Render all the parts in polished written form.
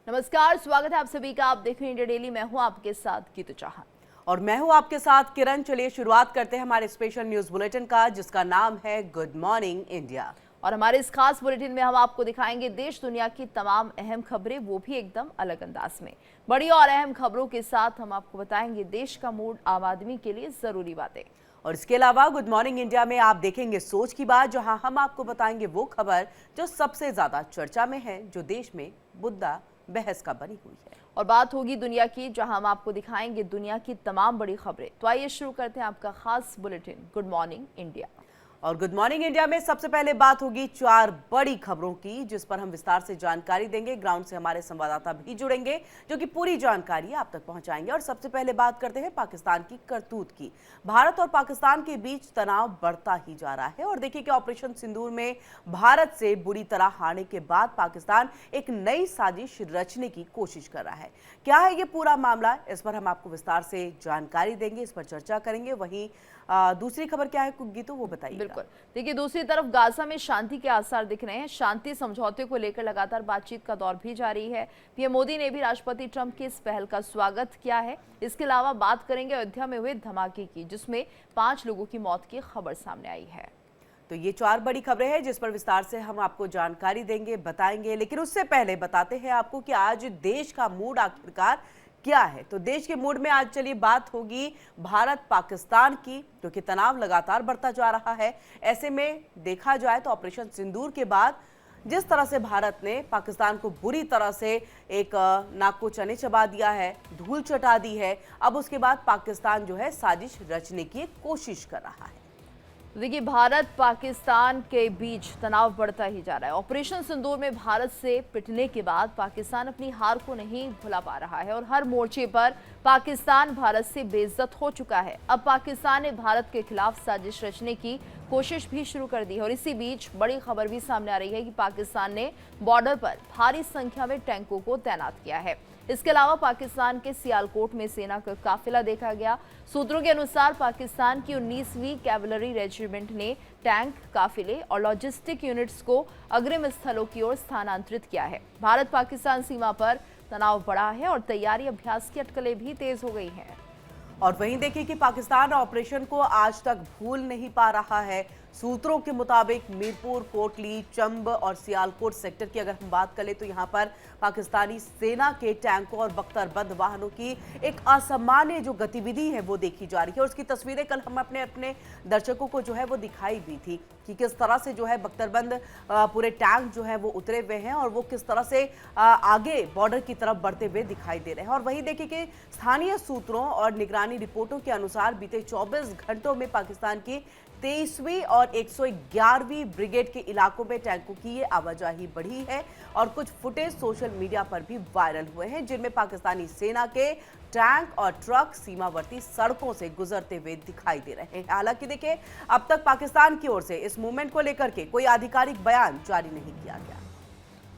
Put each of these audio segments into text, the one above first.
नमस्कार, स्वागत है आप सभी का। आप देख रहे हैं इंडिया डेली। मैं हूं आपके साथ गीतू चौहान और मैं हूं आपके साथ किरण। चलिए शुरुआत करते हैं हमारे स्पेशल न्यूज बुलेटिन का, जिसका नाम है गुड मॉर्निंग इंडिया। और हमारे इस खास बुलेटिन में हम आपको दिखाएंगे देश दुनिया की तमाम अहम खबरें, वो भी एकदम अलग अंदाज में। बड़ी और अहम खबरों के साथ हम आपको बताएंगे देश का मूड, आम आदमी के लिए जरूरी बातें। और इसके अलावा गुड मॉर्निंग इंडिया में आप देखेंगे सोच की बात, जहां हम आपको बताएंगे वो खबर जो सबसे ज्यादा चर्चा में है, जो देश में मुद्दा बहस का बनी हुई है। और बात होगी दुनिया की, जहां हम आपको दिखाएंगे दुनिया की तमाम बड़ी खबरें। तो आइए शुरू करते हैं आपका खास बुलेटिन गुड मॉर्निंग इंडिया। और गुड मॉर्निंग इंडिया में सबसे पहले बात होगी 4 बड़ी खबरों की, जिस पर हम विस्तार से जानकारी देंगे। ग्राउंड से हमारे संवाददाता भी जुड़ेंगे, जो कि पूरी जानकारी आप तक पहुंचाएंगे। और सबसे पहले बात करते हैं पाकिस्तान की करतूत की। भारत और पाकिस्तान के बीच तनाव बढ़ता ही जा रहा है। और देखिए कि ऑपरेशन सिंदूर में भारत से बुरी तरह हारने के बाद पाकिस्तान एक नई साजिश रचने की कोशिश कर रहा है। क्या है ये पूरा मामला, इस पर हम आपको विस्तार से जानकारी देंगे, इस पर चर्चा करेंगे। वहीं दूसरी खबर क्या है गीतू, वो बताइए। बिल्कुल, देखिए दूसरी तरफ गाजा में शांति के आसार दिख रहे हैं। शांति समझौते को लेकर लगातार बातचीत का दौर भी जारी है। पीएम मोदी ने भी राष्ट्रपति ट्रंप की इस पहल का स्वागत किया है। इसके अलावा बात करेंगे अयोध्या में हुए धमाके की, जिसमें 5 लोगों की मौत की खबर सामने आई है। तो ये 4 बड़ी खबरें हैं, जिस पर विस्तार से हम आपको जानकारी देंगे, बताएंगे। लेकिन उससे पहले बताते हैं आपको कि आज देश का मूड आखिरकार क्या है। तो देश के मूड में आज चलिए बात होगी भारत पाकिस्तान की, क्योंकि तनाव लगातार बढ़ता जा रहा है। ऐसे में देखा जाए तो ऑपरेशन सिंदूर के बाद जिस तरह से भारत ने पाकिस्तान को बुरी तरह से एक नाक को चने चबा दिया है, धूल चटा दी है, अब उसके बाद पाकिस्तान जो है साजिश रचने की कोशिश कर रहा है। देखिए भारत पाकिस्तान के बीच तनाव बढ़ता ही जा रहा है। ऑपरेशन सिंदूर में भारत से पिटने के बाद पाकिस्तान अपनी हार को नहीं भुला पा रहा है और हर मोर्चे पर पाकिस्तान भारत से बेइज्जत हो चुका है। अब पाकिस्तान ने भारत के खिलाफ साजिश रचने की कोशिश भी शुरू कर दी है। और इसी बीच बड़ी खबर भी सामने आ रही है कि पाकिस्तान ने बॉर्डर पर भारी संख्या में टैंकों को तैनात किया है। इसके अलावा पाकिस्तान के सियालकोट में सेना का काफिला देखा गया। सूत्रों के अनुसार पाकिस्तान की 19वीं कैवलरी रेजिमेंट ने टैंक, काफिले और लॉजिस्टिक यूनिट्स को अग्रिम स्थलों की ओर स्थानांतरित किया है। भारत पाकिस्तान सीमा पर तनाव बढ़ा है और तैयारी अभ्यास की अटकलें भी तेज हो गई हैं। और वहीं देखिए कि पाकिस्तान ऑपरेशन को आज तक भूल नहीं पा रहा है। सूत्रों के मुताबिक मीरपुर, कोटली, चंब और सियालकोट सेक्टर की अगर हम बात करें तो यहां पर पाकिस्तानी सेना के टैंकों और बख्तरबंद वाहनों की एक असामान्य जो गतिविधि है वो देखी जा रही है। और उसकी तस्वीरें कल हम अपने दर्शकों को जो है वो दिखाई भी थी कि किस तरह से जो है बख्तरबंद पूरे टैंक जो है वो उतरे हुए हैं और वो किस तरह से आगे बॉर्डर की तरफ बढ़ते हुए दिखाई दे रहे हैं। और वहीं देखिए कि स्थानीय सूत्रों और निगरानी रिपोर्टों के अनुसार बीते 24 घंटों में पाकिस्तान की 23वीं और 111वीं ब्रिगेड के इलाकों में टैंकों की ये आवाजाही बढ़ी है। और कुछ फुटेज सोशल मीडिया पर भी वायरल हुए हैं, जिनमें पाकिस्तानी सेना के टैंक और ट्रक सीमावर्ती सड़कों से गुजरते हुए दिखाई दे रहे हैं। हालांकि देखिए अब तक पाकिस्तान की ओर से इस मूवमेंट को लेकर के कोई आधिकारिक बयान जारी नहीं किया गया।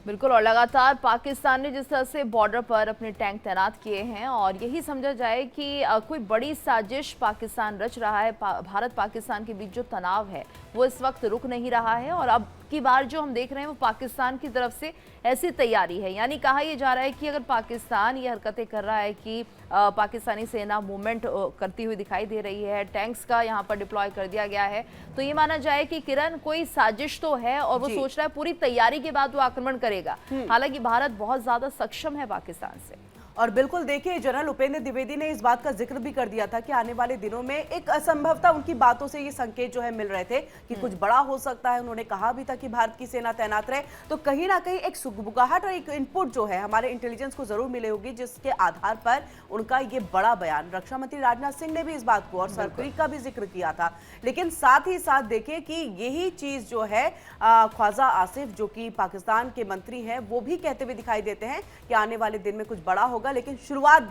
बिल्कुल, और लगातार पाकिस्तान ने जिस तरह से बॉर्डर पर अपने टैंक तैनात किए हैं और यही समझा जाए कि कोई बड़ी साजिश पाकिस्तान रच रहा है। भारत पाकिस्तान के बीच जो तनाव है वो इस वक्त रुक नहीं रहा है। और अब की बार जो हम देख रहे हैं वो पाकिस्तान की तरफ से ऐसी तैयारी है, यानी कहा यह जा रहा है कि अगर पाकिस्तान ये हरकतें कर रहा है कि पाकिस्तानी सेना मूवमेंट करती हुई दिखाई दे रही है, टैंक्स का यहाँ पर डिप्लॉय कर दिया गया है, तो ये माना जाए कि किरण कोई साजिश तो है और वो सोच रहा है पूरी तैयारी के बाद वो आक्रमण करेगा। हालांकि भारत बहुत ज्यादा सक्षम है पाकिस्तान से। और बिल्कुल देखिए जनरल उपेंद्र द्विवेदी ने इस बात का जिक्र भी कर दिया था कि आने वाले दिनों में एक असंभवता, उनकी बातों से ये संकेत जो है मिल रहे थे कि कुछ बड़ा हो सकता है। उन्होंने कहा भी था कि भारत की सेना तैनात रहे, तो कहीं ना कहीं एक सुगबुगाहट और एक इनपुट जो है हमारे इंटेलिजेंस को जरूर मिले होगी, जिसके आधार पर उनका ये बड़ा बयान। रक्षा मंत्री राजनाथ सिंह ने भी इस बात को और सरप्रीक का भी जिक्र किया था। लेकिन साथ ही साथ देखिए कि यही चीज जो है ख्वाजा आसिफ, जो कि पाकिस्तान के मंत्री हैं, वो भी कहते हुए दिखाई देते हैं कि आने वाले दिन में कुछ बड़ा होगा। लेकिन शुरुआत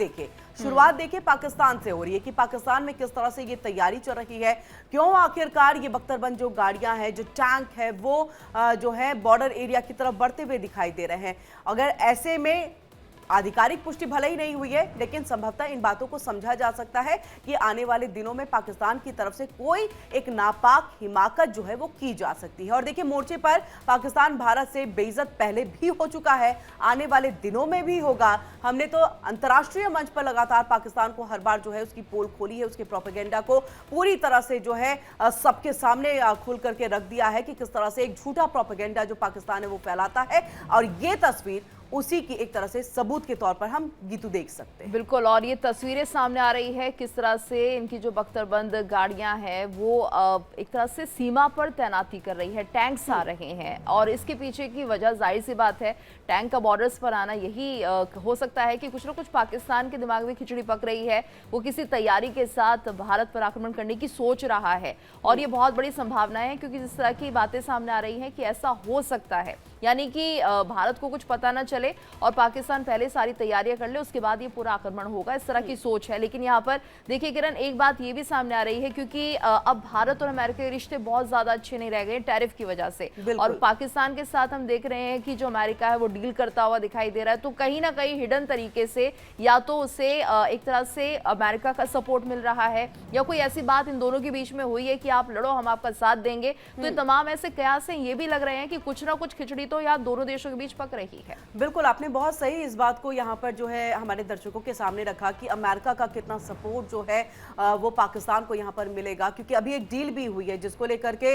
देखिए पाकिस्तान से हो रही है कि पाकिस्तान में किस तरह से ये तैयारी चल रही है, क्यों आखिरकार ये बख्तरबंद जो गाड़ियां हैं, जो टैंक है, वो जो है बॉर्डर एरिया की तरफ बढ़ते हुए दिखाई दे रहे हैं। अगर ऐसे में आधिकारिक पुष्टि भले ही नहीं हुई है, लेकिन संभवतः इन बातों को समझा जा सकता है कि आने वाले दिनों में पाकिस्तान की तरफ से कोई एक नापाक हिमाकत जो है वो की जा सकती है। और देखिए, मोर्चे पर पाकिस्तान भारत से बेइज्जत पहले भी हो चुका है, आने वाले दिनों में भी होगा। हमने तो अंतर्राष्ट्रीय मंच पर लगातार पाकिस्तान को हर बार जो है उसकी पोल खोली है, उसके प्रोपेगेंडा को पूरी तरह से जो है सबके सामने खुल करके रख दिया है कि किस तरह से एक झूठा प्रोपेगेंडा जो पाकिस्तान है वो फैलाता है। और ये तस्वीर उसी की एक तरह से सबूत के तौर पर हम गीतू देख सकते हैं। बिल्कुल, और ये तस्वीरें सामने आ रही है किस तरह से इनकी जो बख्तरबंद गाड़ियां हैं वो एक तरह से सीमा पर तैनाती कर रही है, टैंक्स आ रहे हैं। और इसके पीछे की वजह जाहिर सी बात है, टैंक का बॉर्डर्स पर आना यही हो सकता है कि कुछ ना कुछ पाकिस्तान के दिमाग में खिचड़ी पक रही है, वो किसी तैयारी के साथ भारत पर आक्रमण करने की सोच रहा है। और ये बहुत बड़ी संभावना है, क्योंकि जिस तरह की बातें सामने आ रही हैं कि ऐसा हो सकता है, यानी कि भारत को कुछ पता ना चले और पाकिस्तान पहले सारी तैयारियां कर ले, उसके बाद ये पूरा आक्रमण होगा, इस तरह की सोच है। लेकिन यहाँ पर देखिए किरण, एक बात ये भी सामने आ रही है, क्योंकि अब भारत और अमेरिका के रिश्ते बहुत ज्यादा अच्छे नहीं रह गए टैरिफ की वजह से, और पाकिस्तान के साथ हम देख रहे हैं कि जो अमेरिका है वो डील करता हुआ दिखाई दे रहा है। तो कहीं ना कहीं हिडन तरीके से या तो उसे एक तरह से अमेरिका का सपोर्ट मिल रहा है, या कोई ऐसी बात इन दोनों के बीच में हुई है कि आप लड़ो, हम आपका साथ देंगे। तो ये तमाम ऐसे कयास हैं, ये भी लग रहे हैं कि कुछ ना कुछ खिचड़ी तो यहाँ दोनों देशों के बीच पक रही है। बिल्कुल, आपने बहुत सही इस बात को यहाँ पर जो है हमारे दर्शकों के सामने रखा कि अमेरिका का कितना सपोर्ट जो है वो पाकिस्तान को यहाँ पर मिलेगा। क्योंकि अभी एक डील भी हुई है जिसको लेकर के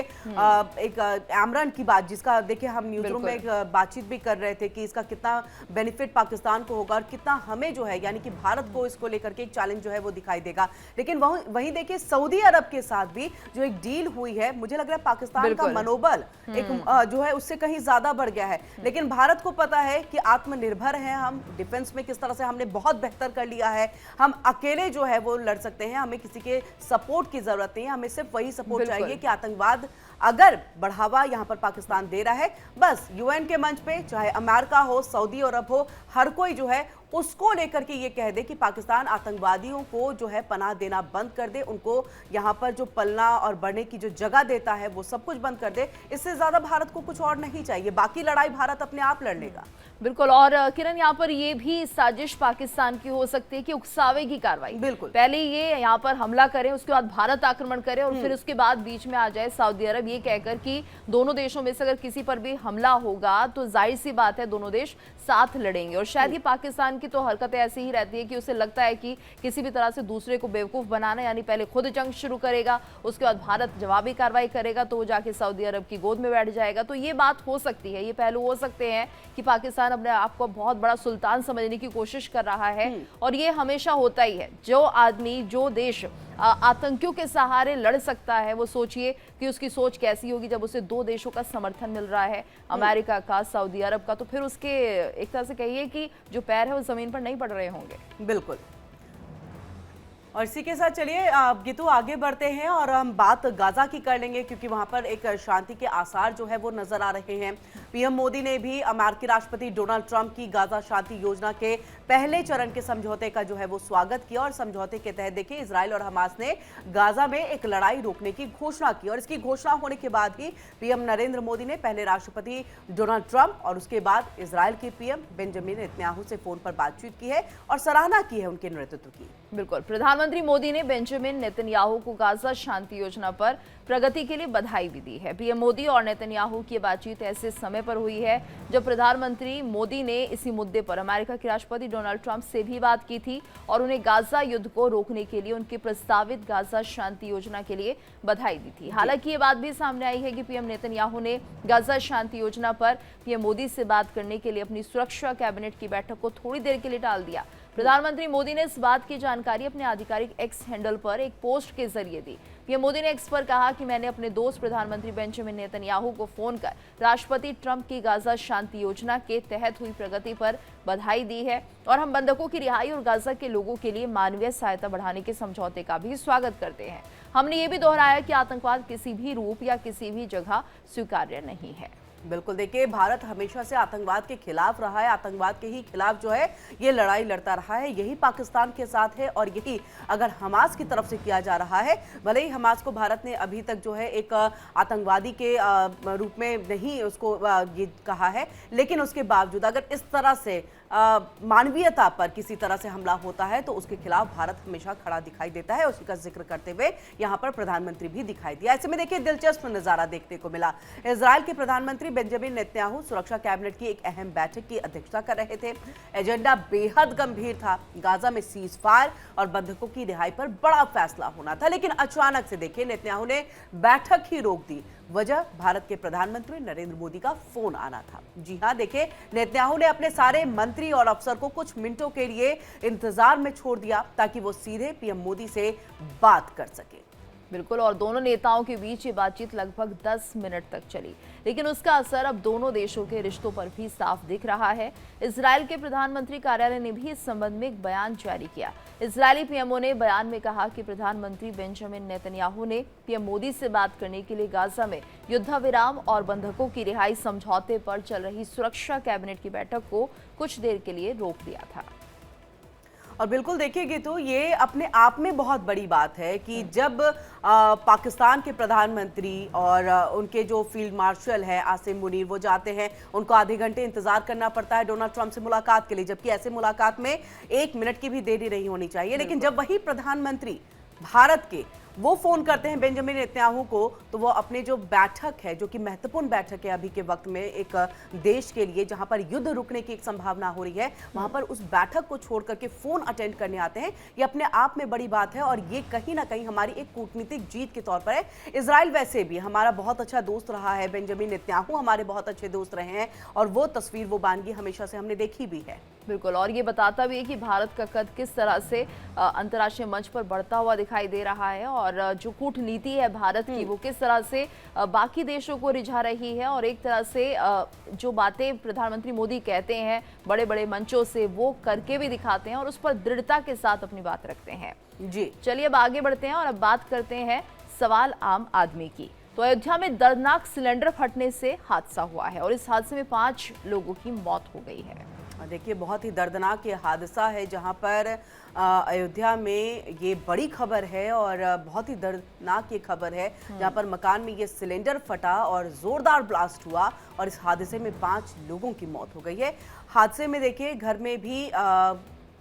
एक आमरन की बात, जिसका देखिए हम न्यूज़ रूम में एक बातचीत भी कर रहे थे कि इसका कितना बेनिफिट पाकिस्तान को होगा और कितना हमें जो है यानी कि भारत को इसको लेकर के एक चैलेंज जो है वो दिखाई देगा। लेकिन वहीं देखिए सऊदी अरब के साथ भी जो एक डील हुई है, मुझे लग रहा है पाकिस्तान का मनोबल एक जो है उससे कहीं ज्यादा बढ़ गया है। लेकिन भारत को पता है कि आत्मनिर्भर है हम, डिफेंस में किस तरह से हमने बहुत बेहतर कर लिया है, हम अकेले जो है वो लड़ सकते हैं, हमें किसी के सपोर्ट की जरूरत नहीं है, हमें सिर्फ वही सपोर्ट चाहिए कि आतंकवाद अगर बढ़ावा यहां पर पाकिस्तान दे रहा है, बस यूएन के मंच पे चाहे अमेरिका हो, सऊदी अरब हो, हर कोई जो है उसको लेकर के ये कह दे कि पाकिस्तान आतंकवादियों को जो है पनाह देना बंद कर दे, उनको यहां पर जो पलना और बढ़ने की जो जगह देता है वो सब कुछ बंद कर दे। इससे ज्यादा भारत को कुछ और नहीं चाहिए, बाकी लड़ाई भारत अपने आप लड़ लेगा। बिल्कुल, और किरण यहाँ पर ये भी साजिश पाकिस्तान की हो सकती है कि उकसावे की कार्रवाई, बिल्कुल पहले ये यहाँ पर हमला करें, उसके बाद भारत आक्रमण करे और फिर उसके बाद बीच में आ जाए सऊदी अरब, ये कहकर कि दोनों देशों में से अगर किसी पर भी हमला होगा तो जाहिर सी बात है दोनों देश साथ लड़ेंगे। और शायद ये पाकिस्तान की तो हरकतें ऐसी ही रहती है कि उसे लगता है कि किसी भी तरह से दूसरे को बेवकूफ बनाना, यानी पहले खुद जंग शुरू करेगा, उसके बाद भारत जवाबी कार्रवाई करेगा, तो वो जाके सऊदी अरब की गोद में बैठ जाएगा। तो ये बात हो सकती है, ये पहलू हो सकते हैं कि पाकिस्तान अपने आप को बहुत बड़ा सुल्तान समझने की कोशिश कर रहा है। और ये हमेशा होता ही है, जो आदमी जो देश आतंकियों के सहारे लड़ सकता है, वो सोचिए कि उसकी सोच कैसी होगी जब उसे दो देशों का समर्थन मिल रहा है, अमेरिका का, सऊदी अरब का। तो फिर उसके एक तरह से कहिए कि जो पैर है वो जमीन पर नहीं पड़ रहे होंगे। बिल्कुल। और इसी के साथ चलिए गीतू आगे बढ़ते हैं और हम बात गाजा की कर लेंगे, क्योंकि वहां पर एक शांति के आसार जो है वो नजर आ रहे हैं। पीएम मोदी ने भी अमेरिकी राष्ट्रपति डोनाल्ड ट्रंप की गाजा शांति योजना के पहले चरण के समझौते का जो है वो स्वागत किया। और समझौते के तहत देखिए इजराइल और हमास ने गाजा में एक लड़ाई रोकने की घोषणा की। और इसकी घोषणा होने के बाद ही पीएम नरेंद्र मोदी ने पहले राष्ट्रपति डोनाल्ड ट्रंप और उसके बाद इजराइल के पीएम बेंजामिन नेतन्याहू से फोन पर बातचीत की है और सराहना की है उनके नेतृत्व की। बिल्कुल, प्रधानमंत्री मोदी ने बेंजामिन नेतन्याहू को गाजा शांति योजना पर प्रगति के लिए बधाई भी दी है। पीएम मोदी और नेतन्याहू की बातचीत ऐसे समय पर हुई है जब प्रधानमंत्री मोदी ने इसी मुद्दे पर अमेरिका के राष्ट्रपति डोनाल्ड ट्रंप से भी बात की थी और उन्हें गाजा युद्ध को रोकने के लिए उनकी प्रस्तावित गाजा शांति योजना के लिए बधाई दी थी। हालांकि ये बात भी सामने आई है कि पीएम नेतन्याहू ने गाजा शांति योजना पर पीएम मोदी से बात करने के लिए अपनी सुरक्षा कैबिनेट की बैठक को थोड़ी देर के लिए टाल दिया। प्रधानमंत्री मोदी ने इस बात की जानकारी अपने आधिकारिक एक्स हैंडल पर एक पोस्ट के जरिए दी। पीएम मोदी ने एक्स पर कहा कि मैंने अपने दोस्त प्रधानमंत्री बेंजामिन नेतन्याहू को फोन कर राष्ट्रपति ट्रंप की गाजा शांति योजना के तहत हुई प्रगति पर बधाई दी है और हम बंधकों की रिहाई और गाजा के लोगों के लिए मानवीय सहायता बढ़ाने के समझौते का भी स्वागत करते हैं। हमने ये भी दोहराया कि आतंकवाद किसी भी रूप या किसी भी जगह स्वीकार्य नहीं है। बिल्कुल, देखिए भारत हमेशा से आतंकवाद के खिलाफ रहा है, आतंकवाद के ही खिलाफ जो है ये लड़ाई लड़ता रहा है। यही पाकिस्तान के साथ है और यही अगर हमास की तरफ से किया जा रहा है, भले ही हमास को भारत ने अभी तक जो है एक आतंकवादी के रूप में नहीं उसको ये कहा है, लेकिन उसके बावजूद अगर इस तरह से मानवीयता पर किसी तरह से हमला होता है तो उसके खिलाफ भारत हमेशा खड़ा दिखाई देता है। उसी का जिक्र करते हुए यहाँ पर प्रधानमंत्री भी दिखाई दिया। ऐसे में देखिए दिलचस्प नजारा देखने को मिला। इजराइल के प्रधानमंत्री बेंजामिन नेतन्याहू सुरक्षा कैबिनेट की एक अहम बैठक की अध्यक्षता कर रहे थे। एजेंडा बेहद गंभीर था। गाजा में सीज फायर और बंधकों की रिहाई पर बड़ा फैसला होना था, लेकिन अचानक से देखिए नेतन्याहू ने बैठक ही रोक दी। वजह भारत के प्रधानमंत्री नरेंद्र मोदी का फोन आना था। जी हां, देखिए नेतन्याहू ने अपने सारे मंत्री और अफसर को कुछ मिनटों के लिए इंतजार में छोड़ दिया ताकि वो सीधे पीएम मोदी से बात कर सके। बिल्कुल, और दोनों नेताओं के बीच ये बातचीत लगभग 10 मिनट तक चली, लेकिन उसका असर अब दोनों देशों के रिश्तों पर भी साफ दिख रहा है। इजराइल के प्रधानमंत्री कार्यालय ने भी इस संबंध में एक बयान जारी किया। इजरायली पीएमओ ने बयान में कहा कि प्रधानमंत्री बेंजामिन नेतन्याहू ने पीएम मोदी से बात करने के लिए गाजा में युद्धविराम और बंधकों की रिहाई समझौते पर चल रही सुरक्षा कैबिनेट की बैठक को कुछ देर के लिए रोक दिया था। और बिल्कुल देखिएगी तो ये अपने आप में बहुत बड़ी बात है कि जब पाकिस्तान के प्रधानमंत्री और उनके जो फील्ड मार्शल है आसिम मुनीर वो जाते हैं, उनको आधे घंटे इंतजार करना पड़ता है डोनाल्ड ट्रंप से मुलाकात के लिए, जबकि ऐसे मुलाकात में 1 मिनट की भी देरी नहीं होनी चाहिए। लेकिन जब वही प्रधानमंत्री भारत के वो फोन करते हैं बेंजामिन नेतन्याहू को, तो वो अपने जो बैठक है, जो कि महत्वपूर्ण बैठक है अभी के वक्त में एक देश के लिए जहां पर युद्ध रुकने की एक संभावना हो रही है, वहां पर उस बैठक को छोड़ करके फोन अटेंड करने आते हैं। ये अपने आप में बड़ी बात है और ये कहीं ना कहीं हमारी एक कूटनीतिक जीत के तौर पर है। इजराइल वैसे भी हमारा बहुत अच्छा दोस्त रहा है, बेंजामिन नेतन्याहू हमारे बहुत अच्छे दोस्त रहे हैं और वो तस्वीर, वो वानगी हमेशा से हमने देखी भी है। बिल्कुल, और ये बताता भी है कि भारत का कद किस तरह से अंतर्राष्ट्रीय मंच पर बढ़ता हुआ दिखाई दे रहा है और जो कूटनीति है भारत की वो किस तरह से बाकी देशों को रिझा रही है, और एक तरह से जो बातें प्रधानमंत्री मोदी कहते हैं बड़े बड़े मंचों से वो करके भी दिखाते हैं और उस पर दृढ़ता के साथ अपनी बात रखते हैं। जी चलिए अब आगे बढ़ते हैं और अब बात करते हैं सवाल आम आदमी की। तो अयोध्या में दर्दनाक सिलेंडर फटने से हादसा हुआ है और इस हादसे में 5 लोगों की मौत हो गई है। देखिए बहुत ही दर्दनाक ये हादसा है जहां पर अयोध्या में ये बड़ी खबर है और बहुत ही दर्दनाक ये खबर है जहां पर मकान में ये सिलेंडर फटा और जोरदार ब्लास्ट हुआ और इस हादसे में 5 लोगों की मौत हो गई है। हादसे में देखिए घर में भी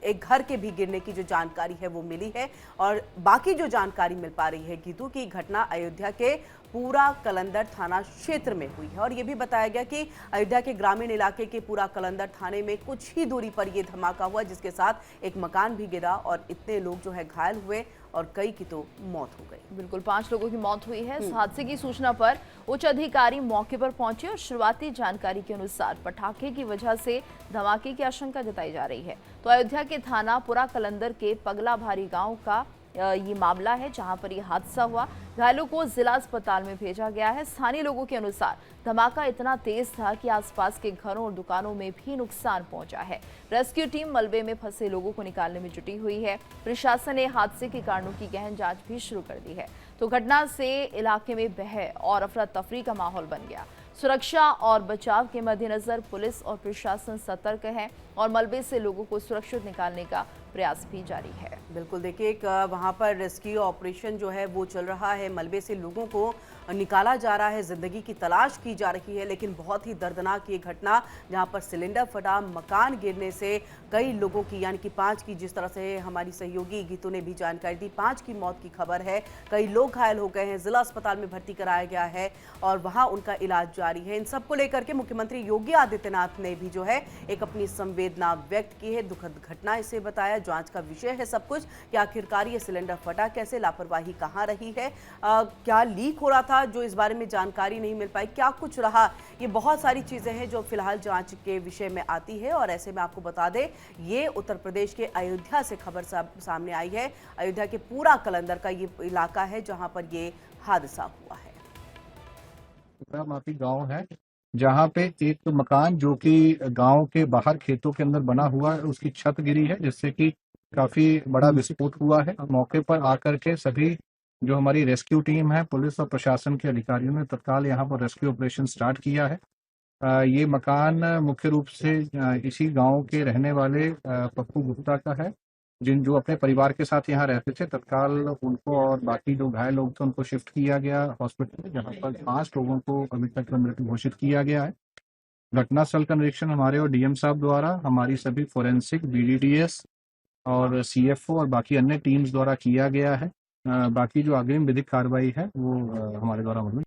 एक घर के भी गिरने की जो जानकारी है वो मिली है और बाकी जो जानकारी मिल पा रही है गीतू की घटना अयोध्या के पूरा कलंदर थाना क्षेत्र में हुई है और ये भी बताया गया कि अयोध्या के ग्रामीण इलाके के पूरा कलंदर थाने में कुछ ही दूरी पर ये धमाका हुआ जिसके साथ एक मकान भी गिरा और इतने लोग जो है घायल हुए और कई की तो मौत हो गई। बिल्कुल, 5 लोगों की मौत हुई है। इस हादसे की सूचना पर उच्च अधिकारी मौके पर पहुंचे और शुरुआती जानकारी के अनुसार पटाखे की वजह से धमाके की आशंका जताई जा रही है। तो अयोध्या के थाना पुरा कलंदर के पगला भारी गांव का ये मामला है जहां पर यह हादसा हुआ। घायलों को जिला अस्पताल में भेजा गया है। स्थानीय लोगों के अनुसार धमाका इतना तेज था कि आसपास के घरों और दुकानों में भी नुकसान पहुंचा है। रेस्क्यू टीम मलबे में फंसे लोगों को निकालने में जुटी हुई है। प्रशासन ने हादसे के कारणों की गहन जांच भी शुरू कर दी है। तो घटना से इलाके में बह और अफरा तफरी का माहौल बन गया। सुरक्षा और बचाव के मद्देनजर पुलिस और प्रशासन सतर्क है और मलबे से लोगों को सुरक्षित निकालने का प्रयास भी जारी है। बिल्कुल देखिए एक वहां पर रेस्क्यू ऑपरेशन जो है वो चल रहा है, मलबे से लोगों को निकाला जा रहा है, जिंदगी की तलाश की जा रही है। लेकिन बहुत ही दर्दनाक ये घटना जहां पर सिलेंडर फटा, मकान गिरने से कई लोगों की यानी कि 5 की, जिस तरह से हमारी सहयोगी गीतू ने भी जानकारी दी, 5 की मौत की खबर है। कई लोग घायल हो गए हैं, जिला अस्पताल में भर्ती कराया गया है और वहां उनका इलाज जारी है। इन सबको लेकर के मुख्यमंत्री योगी आदित्यनाथ ने भी जो है एक अपनी संवेदना व्यक्त की है। दुखद घटना इसे बताया, जांच का विषय है सब कुछ कि आखिरकार ये सिलेंडर फटा कैसे, लापरवाही कहां रही है, क्या लीक हो रहा था जो इस बारे में जानकारी नहीं मिल पाई, क्या कुछ रहा। ये बहुत सारी चीजें हैं जो फिलहाल जांच के विषय में आती है। और ऐसे में आपको बता दें ये उत्तर प्रदेश के अयोध्या से खबर सामने आई है। अयोध्या के पूरा कलंदर का ये इलाका है जहां पर ये हादसा हुआ है। माफी गांव है जहां पे एक मकान जो कि गांव के बाहर खेतों के अंदर बना हुआ है, उसकी छत गिरी है जिससे कि काफी बड़ा विस्फोट हुआ है। मौके पर आकर के सभी जो हमारी रेस्क्यू टीम है, पुलिस और प्रशासन के अधिकारियों ने तत्काल यहाँ पर रेस्क्यू ऑपरेशन स्टार्ट किया है। ये मकान मुख्य रूप से इसी गांव के रहने वाले पप्पू गुप्ता का है, जो अपने परिवार के साथ यहाँ रहते थे। तत्काल उनको और बाकी जो घायल लोग थे उनको शिफ्ट किया गया हॉस्पिटल में, जहाँ पर 5 लोगों को अभी तक मृत घोषित किया गया है। घटनास्थल का निरीक्षण हमारे और डीएम साहब द्वारा, हमारी सभी फोरेंसिक, बीडीडीएस और सीएफओ और बाकी अन्य टीम्स द्वारा किया गया है। बाकी जो अग्रिम विधिक कार्रवाई है वो हमारे द्वारा अमल में